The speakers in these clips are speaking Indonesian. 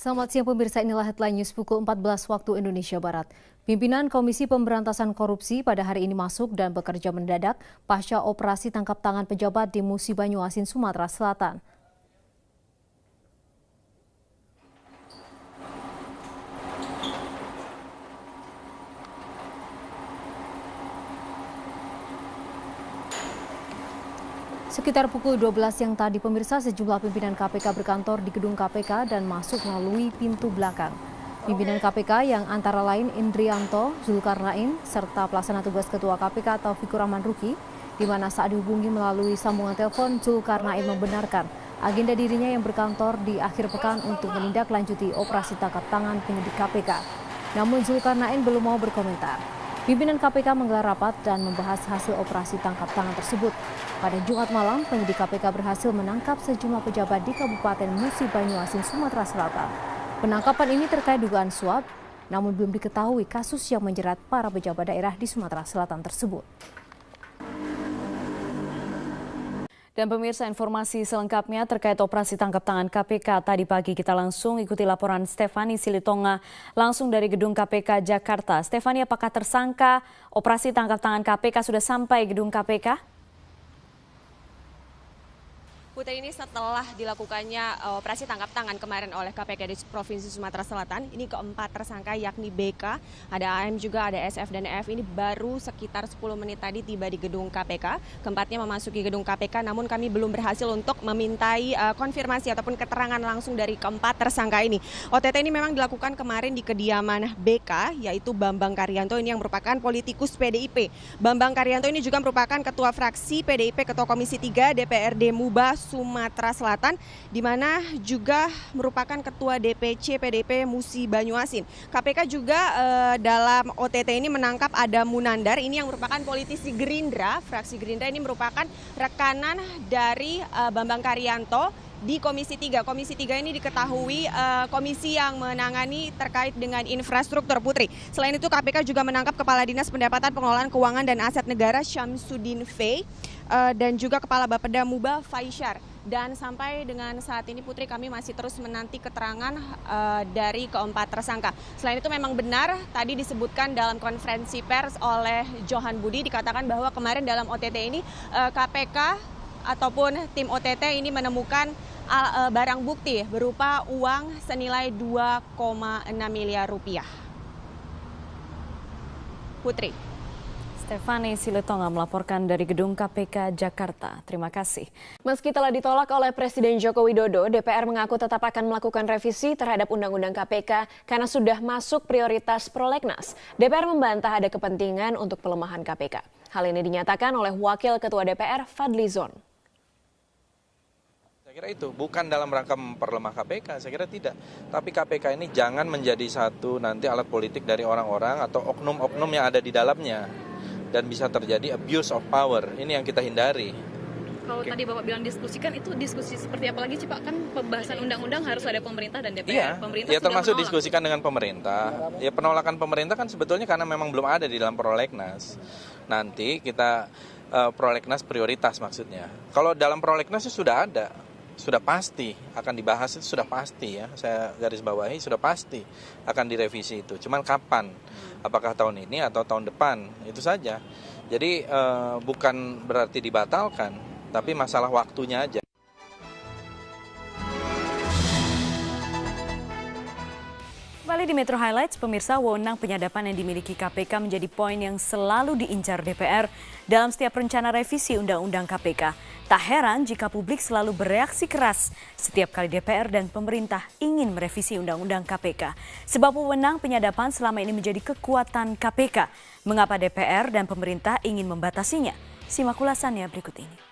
Selamat siang pemirsa, inilah headline news pukul 14 waktu Indonesia Barat. Pimpinan Komisi Pemberantasan Korupsi pada hari ini masuk dan bekerja mendadak pasca operasi tangkap tangan pejabat di Musi Banyuasin, Sumatera Selatan. Sekitar pukul 12 siang tadi, pemirsa, sejumlah pimpinan KPK berkantor di gedung KPK dan masuk melalui pintu belakang. Pimpinan KPK yang antara lain Indrianto, Zulkarnain, serta pelaksana tugas Ketua KPK Taufikur Rahman Ruki, di mana saat dihubungi melalui sambungan telepon, Zulkarnain membenarkan agenda dirinya yang berkantor di akhir pekan untuk menindaklanjuti operasi tangkap tangan penyidik KPK. Namun Zulkarnain belum mau berkomentar. Pimpinan KPK menggelar rapat dan membahas hasil operasi tangkap tangan tersebut. Pada Jumat malam, penyidik KPK berhasil menangkap sejumlah pejabat di Kabupaten Musi Banyuasin, Sumatera Selatan. Penangkapan ini terkait dugaan suap, namun belum diketahui kasus yang menjerat para pejabat daerah di Sumatera Selatan tersebut. Dan pemirsa, informasi selengkapnya terkait operasi tangkap tangan KPK tadi pagi kita langsung ikuti laporan Stefani Silitonga langsung dari gedung KPK Jakarta. Stefani, apakah tersangka operasi tangkap tangan KPK sudah sampai gedung KPK? Putri, ini setelah dilakukannya operasi tangkap tangan kemarin oleh KPK di Provinsi Sumatera Selatan, ini keempat tersangka yakni BK, ada AM juga, ada SF dan F, ini baru sekitar 10 menit tadi tiba di gedung KPK. Keempatnya memasuki gedung KPK, namun kami belum berhasil untuk memintai konfirmasi ataupun keterangan langsung dari keempat tersangka ini. OTT ini memang dilakukan kemarin di kediaman BK, yaitu Bambang Karyanto, ini yang merupakan politikus PDIP. Bambang Karyanto ini juga merupakan ketua fraksi PDIP, ketua Komisi 3 DPRD Muba Sumatera Selatan, di mana juga merupakan ketua DPC PDIP Musi Banyuasin. KPK juga dalam OTT ini menangkap ada Munandar, ini yang merupakan politisi Gerindra, fraksi Gerindra, ini merupakan rekanan dari Bambang Karyanto di Komisi 3. Komisi 3 ini diketahui komisi yang menangani terkait dengan infrastruktur, Putri. Selain itu KPK juga menangkap Kepala Dinas Pendapatan Pengelolaan Keuangan dan Aset Negara Syamsuddin F. Dan juga Kepala Bapeda Muba Faisyar. Dan sampai dengan saat ini, Putri, kami masih terus menanti keterangan dari keempat tersangka. Selain itu memang benar tadi disebutkan dalam konferensi pers oleh Johan Budi, dikatakan bahwa kemarin dalam OTT ini KPK ataupun tim OTT ini menemukan barang bukti berupa uang senilai 2,6 miliar rupiah. Putri. Stefani Silitonga melaporkan dari gedung KPK Jakarta. Terima kasih. Meski telah ditolak oleh Presiden Joko Widodo, DPR mengaku tetap akan melakukan revisi terhadap Undang-Undang KPK karena sudah masuk prioritas prolegnas. DPR membantah ada kepentingan untuk pelemahan KPK. Hal ini dinyatakan oleh Wakil Ketua DPR Fadly Zon. Saya kira itu bukan dalam rangka memperlemah KPK, saya kira tidak. Tapi KPK ini jangan menjadi satu nanti alat politik dari orang-orang atau oknum-oknum yang ada di dalamnya. Dan bisa terjadi abuse of power, ini yang kita hindari. Kalau tadi Bapak bilang diskusikan, itu diskusi seperti apa lagi sih Pak? Kan pembahasan undang-undang harus ada pemerintah dan DPR. Iya, pemerintah ya termasuk menolak. diskusikan dengan pemerintah. Ya penolakan pemerintah kan sebetulnya karena memang belum ada di dalam prolegnas. Nanti kita prolegnas prioritas maksudnya. Kalau dalam prolegnas sudah ada, sudah pasti akan dibahas, itu sudah pasti ya. Saya garis bawahi sudah pasti akan direvisi itu. Cuman kapan? Apakah tahun ini atau tahun depan? Itu saja. Jadi bukan berarti dibatalkan, tapi masalah waktunya aja. Kembali di Metro Highlights, pemirsa, wewenang penyadapan yang dimiliki KPK menjadi poin yang selalu diincar DPR dalam setiap rencana revisi Undang-Undang KPK. Tak heran jika publik selalu bereaksi keras setiap kali DPR dan pemerintah ingin merevisi Undang-Undang KPK. Sebab wewenang penyadapan selama ini menjadi kekuatan KPK. Mengapa DPR dan pemerintah ingin membatasinya? Simak ulasannya berikut ini.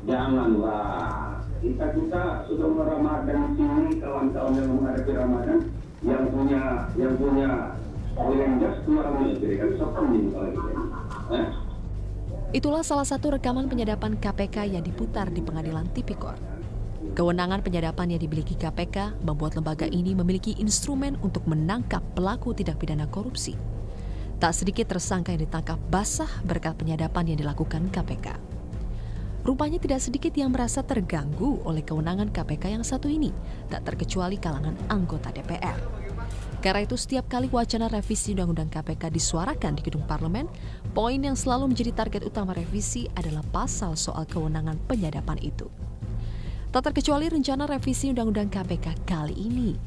Janganlah, kita sudah Ramadan ini, kawan-kawan yang menghadapi Ramadan, yang punya oil and gas keluar negeri kan seperti ini. Itulah salah satu rekaman penyadapan KPK yang diputar di Pengadilan Tipikor. Kewenangan penyadapan yang dimiliki KPK membuat lembaga ini memiliki instrumen untuk menangkap pelaku tindak pidana korupsi. Tak sedikit tersangka yang ditangkap basah berkat penyadapan yang dilakukan KPK. Rupanya tidak sedikit yang merasa terganggu oleh kewenangan KPK yang satu ini, tak terkecuali kalangan anggota DPR. Karena itu setiap kali wacana revisi Undang-Undang KPK disuarakan di gedung parlemen, poin yang selalu menjadi target utama revisi adalah pasal soal kewenangan penyadapan itu. Tak terkecuali rencana revisi Undang-Undang KPK kali ini.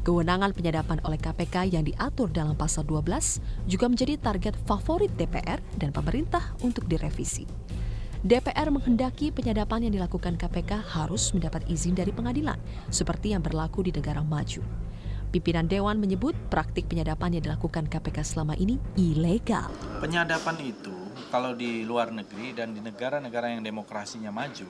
Kewenangan penyadapan oleh KPK yang diatur dalam pasal 12 juga menjadi target favorit DPR dan pemerintah untuk direvisi. DPR menghendaki penyadapan yang dilakukan KPK harus mendapat izin dari pengadilan, seperti yang berlaku di negara maju. Pimpinan Dewan menyebut praktik penyadapan yang dilakukan KPK selama ini ilegal. Penyadapan itu kalau di luar negeri dan di negara-negara yang demokrasinya maju,